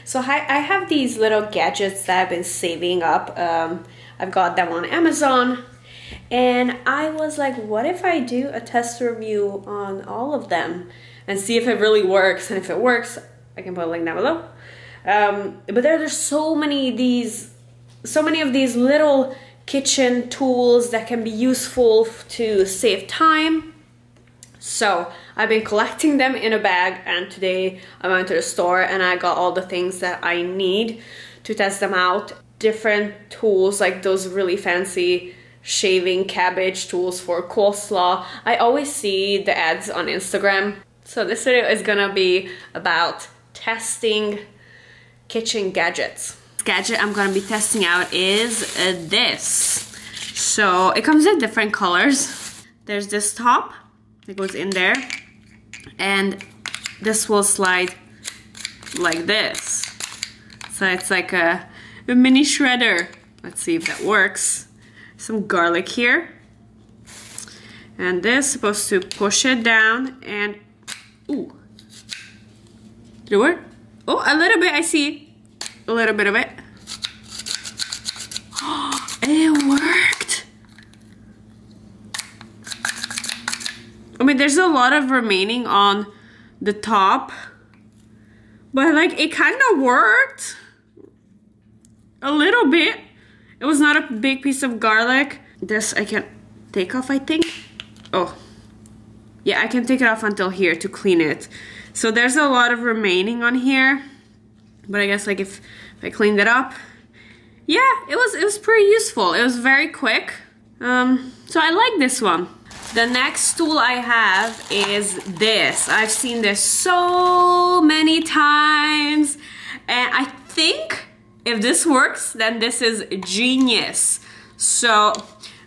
So I have these little gadgets that I've been saving up. I've got them on Amazon. And I was like, what if I do a test review on all of them and see if it really works? And if it works, I can put a link down below. But there's so many of these little kitchen tools that can be useful to save time. So I've been collecting them in a bag, and today I went to the store and I got all the things that I need to test them out. Different tools, like those really fancy shaving cabbage tools for coleslaw. I always see the ads on Instagram. So this video is gonna be about testing kitchen gadgets. The gadget I'm gonna be testing out is this. So it comes in different colors. There's this top that goes in there, and this will slide like this. So it's like a mini shredder. Let's see if that works. Some garlic here, and this is supposed to push it down, and ooh, did it work? Oh, a little bit. I see a little bit of it. It worked. I mean, there's a lot of remaining on the top, but like it kind of worked a little bit. It was not a big piece of garlic. This I can take off, I think. Oh, yeah, I can take it off until here to clean it. So there's a lot of remaining on here, but I guess like if I cleaned it up, yeah, it was pretty useful. It was very quick. So I like this one. The next tool I have is this. I've seen this so many times, and I think if this works, then this is genius. So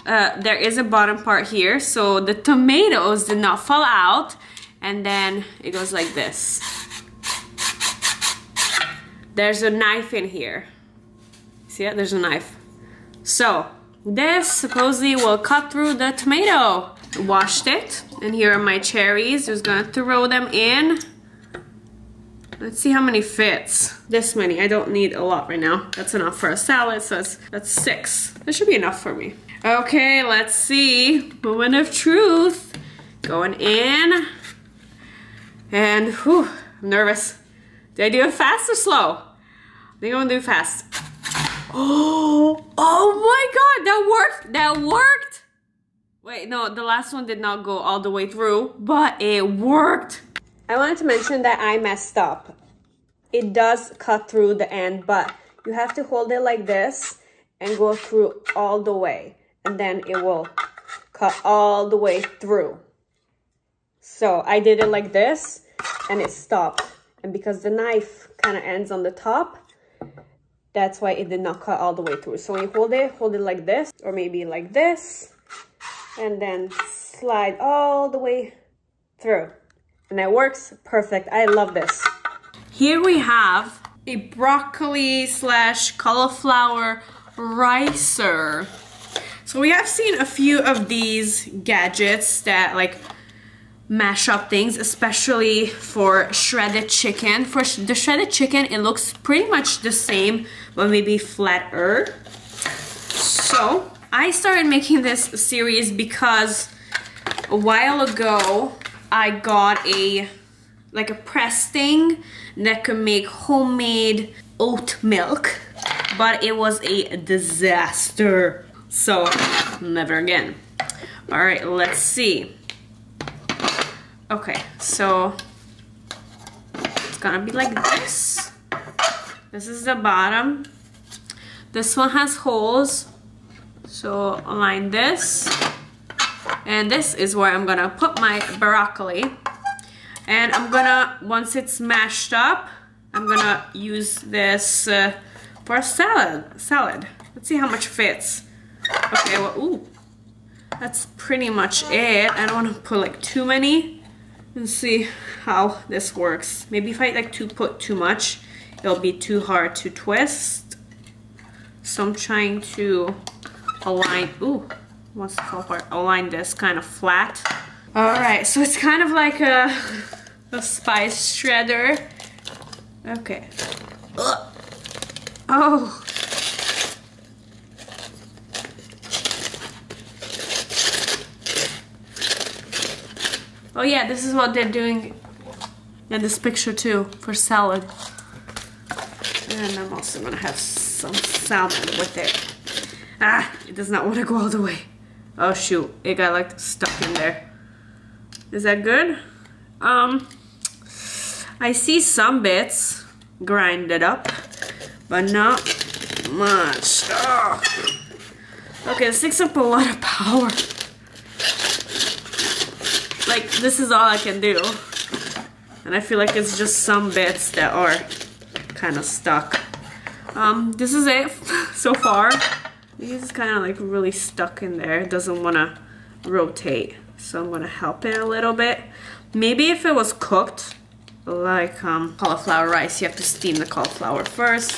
there is a bottom part here, so the tomatoes did not fall out, and then it goes like this. There's a knife in here. See it? There's a knife. So this supposedly will cut through the tomato. Washed it, and here are my cherries. Just gonna throw them in. Let's see how many fits. This many. I don't need a lot right now. That's enough for a salad, so that's 6. That should be enough for me. Okay, let's see. Moment of truth. Going in. And whew, I'm nervous. Did I do it fast or slow? I think I'm gonna do it fast. Oh my god, that worked! That worked! Wait, no, the last one did not go all the way through, but it worked. I wanted to mention that I messed up. It does cut through the end, but you have to hold it like this and go through all the way, and then it will cut all the way through. So I did it like this, and it stopped. And because the knife kind of ends on the top, that's why it did not cut all the way through. So when you hold it like this, or maybe like this, and then slide all the way through. And that works perfect. I love this. Here we have a broccoli / cauliflower ricer. So we have seen a few of these gadgets that like mash up things, especially for shredded chicken. For the shredded chicken, it looks pretty much the same, but maybe flatter. So I started making this series because a while ago I got a press thing that could make homemade oat milk, but it was a disaster. So never again. All right, let's see. Okay, so it's gonna be like this. This is the bottom. This one has holes. So align this, and this is where I'm gonna put my broccoli, and I'm gonna, once it's mashed up, I'm gonna use this for a salad. Let's see how much fits. Okay, well, ooh, that's pretty much it. I don't want to put like too many. Let's see how this works. Maybe if I like to put too much, it'll be too hard to twist. So I'm trying to align, ooh, what's the fall part? Align this kind of flat. All right, so it's kind of like a spice shredder. Okay, Ugh. Oh. Oh yeah, this is what they're doing in this picture too, for salad. And I'm also gonna have some salmon with it. Ah, it does not want to go all the way. Oh shoot, it got like stuck in there. Is that good? I see some bits grinded up, but not much. Oh. Okay, this takes up a lot of power. Like, this is all I can do. And I feel like it's just some bits that are kind of stuck. This is it so far. It's kind of like really stuck in there. It doesn't want to rotate. So I'm going to help it a little bit. Maybe if it was cooked, like cauliflower rice, you have to steam the cauliflower first.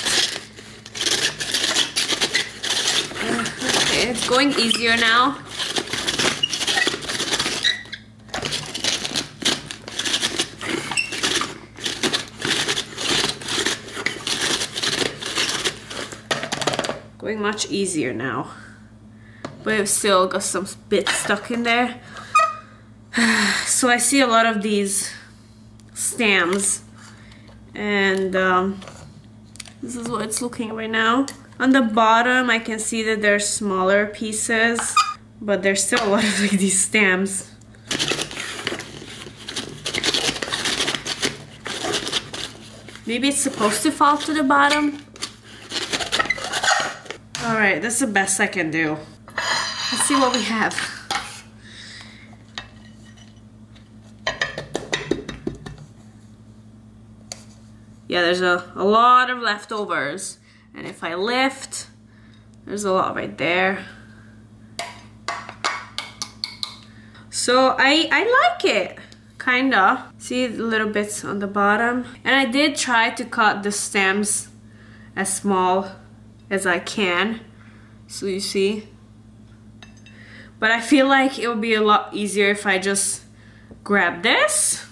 Okay, it's going easier now. Going much easier now, but I've still got some bits stuck in there. So I see a lot of these stems, and this is what it's looking right now. On the bottom I can see that there's smaller pieces, but there's still a lot of like these stems. Maybe it's supposed to fall to the bottom. Alright, that's the best I can do. Let's see what we have. Yeah, there's a lot of leftovers. And if I lift, there's a lot right there. So I like it, kinda. See the little bits on the bottom? And I did try to cut the stems as small as I can, so you see. But I feel like it would be a lot easier if I just grab this,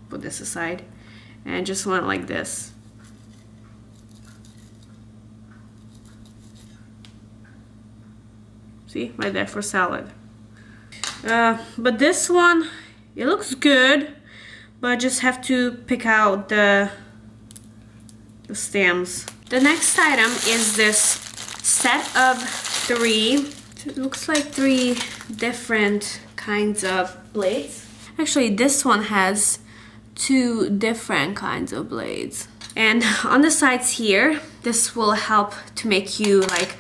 put this aside, and just went like this. See, right there for salad. But this one, it looks good, but I just have to pick out the stems. The next item is this set of 3. It looks like 3 different kinds of blades. Actually, this one has 2 different kinds of blades. And on the sides here, this will help to make you like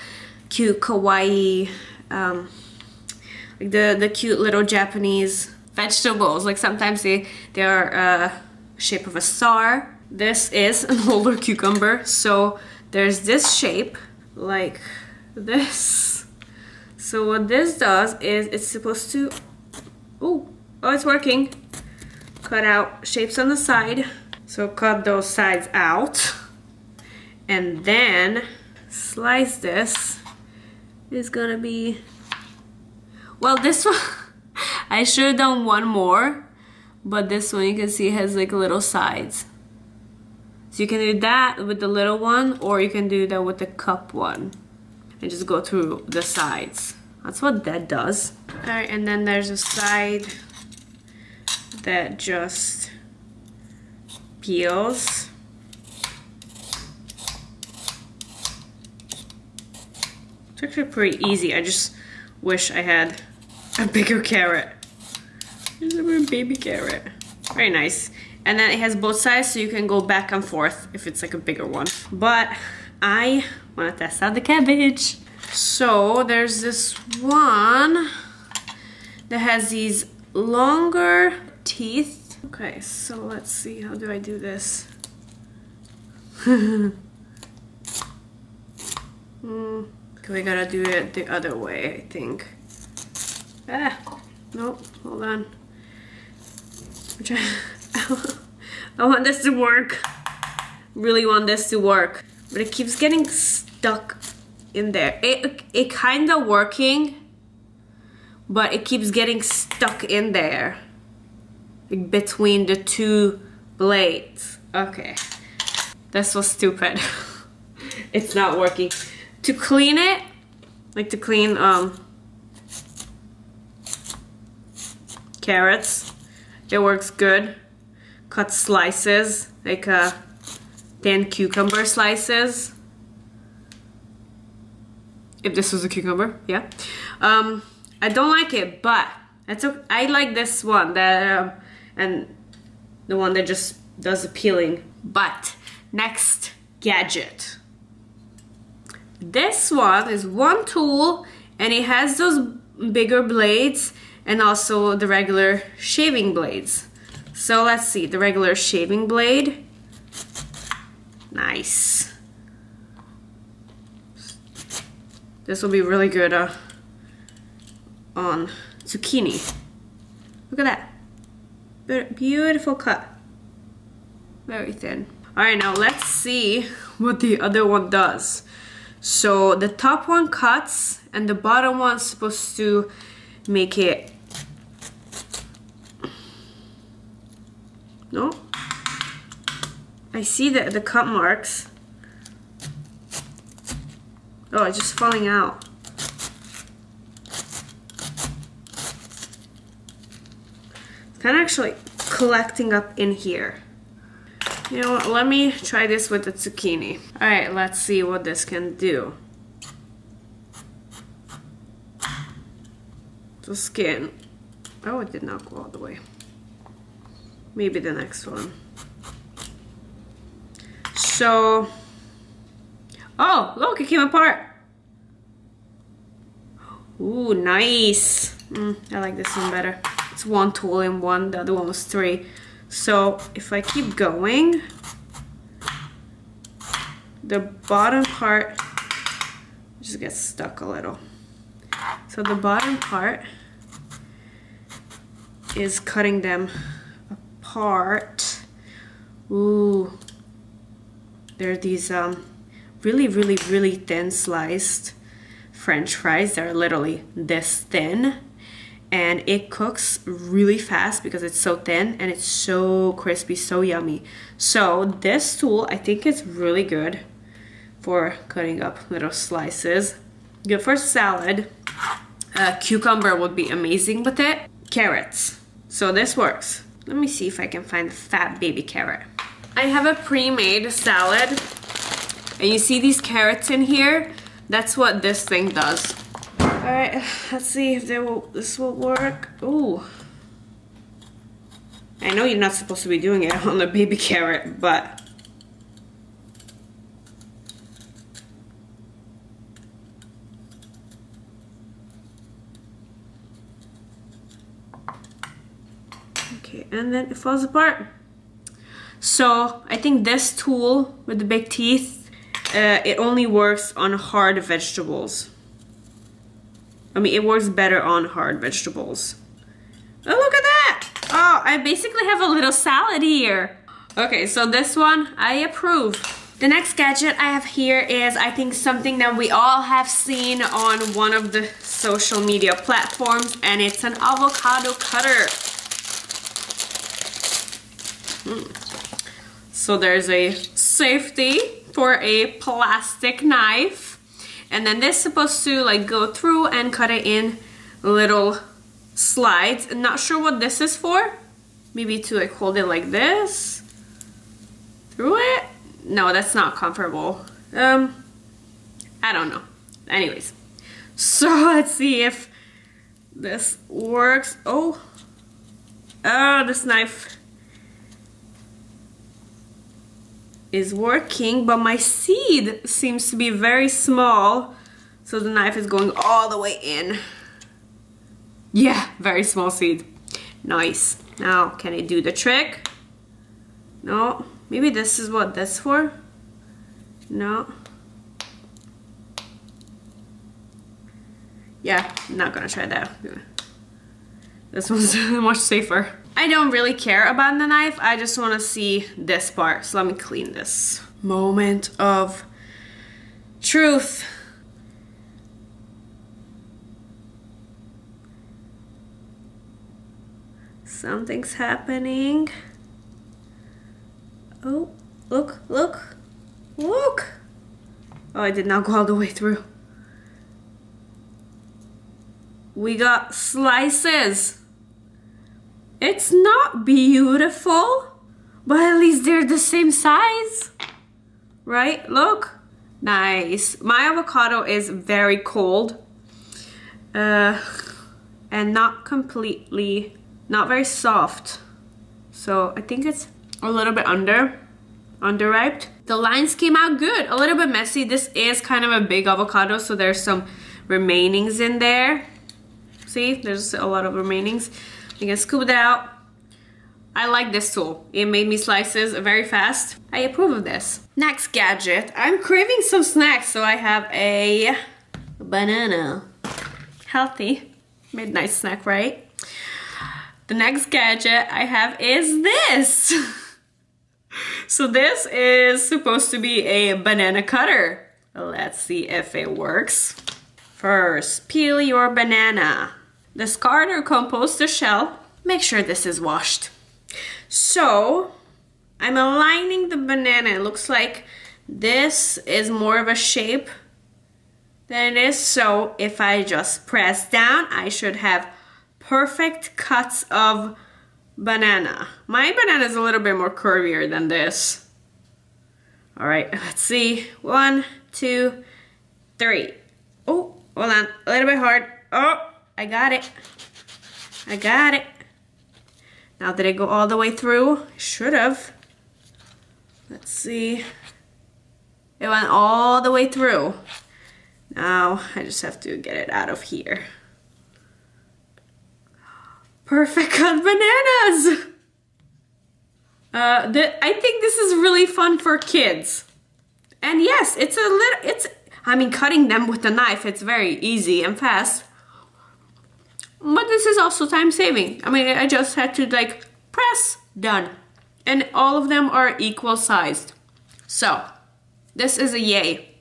cute kawaii, like the cute little Japanese vegetables. Like sometimes they are shape of a star. This is an older cucumber, so there's this shape like this. So what this does is it's supposed to, oh, it's working. Cut out shapes on the side. So cut those sides out and then slice this. Is gonna be, well, this one I should have done one more, but this one you can see has like little sides. So you can do that with the little one, or you can do that with the cup one and just go through the sides. That's what that does. Alright, and then there's a side that just peels. It's actually pretty easy. I just wish I had a bigger carrot. Here's a baby carrot. Very nice. And then it has both sides, so you can go back and forth if it's like a bigger one. But I want to test out the cabbage. So there's this one that has these longer teeth. Okay, so let's see. How do I do this? We gotta do it the other way, I think. Nope, hold on. I want this to work. Really want this to work. But it keeps getting stuck in there. It kinda working, but it keeps getting stuck in there. Like between the 2 blades. Okay. This was stupid. It's not working. To clean it, like to clean carrots, it works good. Cut slices, like thin cucumber slices. If this was a cucumber, yeah. I don't like it, but I like this one, that and the one that just does the peeling. But next gadget. This one is one tool, and it has those bigger blades and also the regular shaving blades. So let's see, the regular shaving blade. Nice. This will be really good on zucchini. Look at that. Beautiful cut. Very thin. Alright, now let's see what the other one does. So the top one cuts and the bottom one's supposed to make it... No? I see the cut marks. Oh, it's just falling out. It's kind of actually collecting up in here. You know what, let me try this with the zucchini. Alright, let's see what this can do. The skin. Oh, it did not go all the way. Maybe the next one. So... Oh, look, it came apart. Ooh, nice. I like this one better. It's one tool in one, the other one was 3. So if I keep going, the bottom part just gets stuck a little. So the bottom part is cutting them apart. Ooh, there are these really thin sliced French fries that are literally this thin. And it cooks really fast because it's so thin and it's so crispy, so yummy. So this tool, I think it's really good for cutting up little slices. Good for salad. Cucumber would be amazing with it. Carrots. So this works. Let me see if I can find a fat baby carrot. I have a pre-made salad. And you see these carrots in here? That's what this thing does. Alright, let's see if this will work. Ooh. I know you're not supposed to be doing it on the baby carrot, but... Okay, and then it falls apart. So, I think this tool with the big teeth, it only works on hard vegetables. I mean, it works better on hard vegetables. Oh, look at that! Oh, I basically have a little salad here. Okay, so this one, I approve. The next gadget I have here is, I think, something that we all have seen on one of the social media platforms, and it's an avocado cutter. So there's a safety for a plastic knife. And then this is supposed to like go through and cut it in little slides. I'm not sure what this is for. Maybe to like hold it like this. Through it? No, that's not comfortable. I don't know. Anyways. So let's see if this works. Oh, this knife is working, but my seed seems to be very small, so the knife is going all the way in. Yeah, very small seed. Nice. Now, can it do the trick? No. Maybe this is what that's for? No. Yeah, I'm not gonna try that. This one's much safer. I don't really care about the knife, I just want to see this part, so let me clean this. Moment of truth. Something's happening. Oh, look, look. Oh, I did not go all the way through. We got slices. It's not beautiful, but at least they're the same size, right? Look, nice. My avocado is very cold and not very soft. So I think it's a little bit underripe. The lines came out good, a little bit messy. This is kind of a big avocado, so there's some remainings in there. See, there's a lot of remainings. You can scoop that out. I like this tool. It made me slices very fast. I approve of this. Next gadget. I'm craving some snacks, so I have a banana. Healthy. Midnight snack, right? The next gadget I have is this. So this is supposed to be a banana cutter. Let's see if it works. First, peel your banana. Discard or compose the shell. Make sure this is washed. So, I'm aligning the banana. It looks like this is more of a shape than it is. So, if I just press down, I should have perfect cuts of banana. My banana is a little bit more curvier than this. All right, let's see. 1, 2, 3. Oh, hold on, a little bit hard. Oh, I got it. I got it. Now, did it go all the way through? Should have. Let's see. It went all the way through. Now, I just have to get it out of here. Perfect cut bananas! I think this is really fun for kids. And yes, I mean, cutting them with a knife, it's very easy and fast. But this is also time saving. I mean, I just had to like press, done. And all of them are equal sized. So, this is a yay.